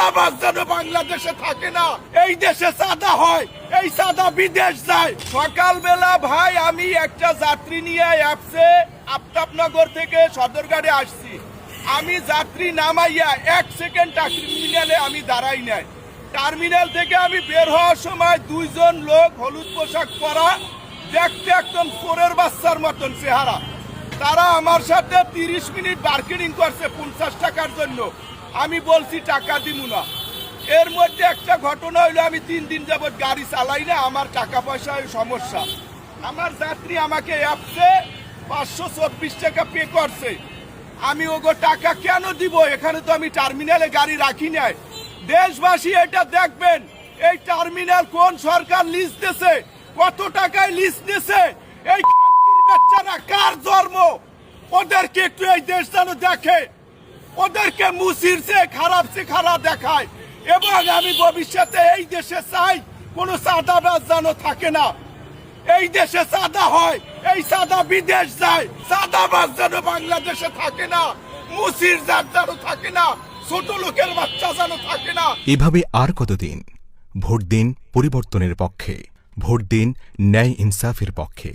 চাঁদাবাজ যেন বাংলাদেশে থাকে না। এই দেশে চাঁদা হয়, এই চাঁদা বিদেশ যায়। সকালবেলা ভাই আমি একটা যাত্রী নিয়ে অ্যাপসে আফতাবনগর থেকে সদরঘাটে আসছি। আমি যাত্রী নামাইয়া 1 সেকেন্ড টার্মিনালে আমি দাঁড়াই নাই। টার্মিনাল থেকে আমি বের হওয়ার সময় 2 জন লোক হলুদ পোশাক পরা, দেখতে একদম চোরের বাচ্চার মতন চেহারা। তারা আমার সাথে 30 মিনিট বার্গেনিং করছে 50 টাকার জন্য। আমি বলছি টাকা দিব না। এর মধ্যে একটা ঘটনা হইলো, আমি 3 দিন যাবত গাড়ি চালাই না, আমার টাকা পয়সার সমস্যা। আমার যাত্রী আমাকে অ্যাপসে 524 টাকা পে করছে। আমি ওগো টাকা কেন দিব? এখানে তো আমি টার্মিনালে গাড়ি রাখি নাই। দেশবাসী এটা দেখবেন, এই টার্মিনাল কোন সরকার লিজ দিয়েছে, কত টাকায় লিজ দিয়েছে, এই খানকির বাচ্চারা কার জন্ম, ওদেরকে একটু এই দেশ যেন দেখে, ওদেরকে মুসির চেয়ে খারাপ দেখায়। এবং আমি ভবিষ্যতে এই দেশে চাই কোনো চাঁদাবাজ যেন থাকে না। এই দেশে চাঁদা হয়, এই চাঁদা বিদেশ যায়। চাঁদাবাজ যেন বাংলাদেশে থাকে না, মুসির যেন থাকে না, ছোট লোকের বাচ্চা যেন থাকে না। এভাবে আর কতদিন? ভোট দিন পরিবর্তনের পক্ষে, ভোট দিন ন্যায় ইনসাফের পক্ষে।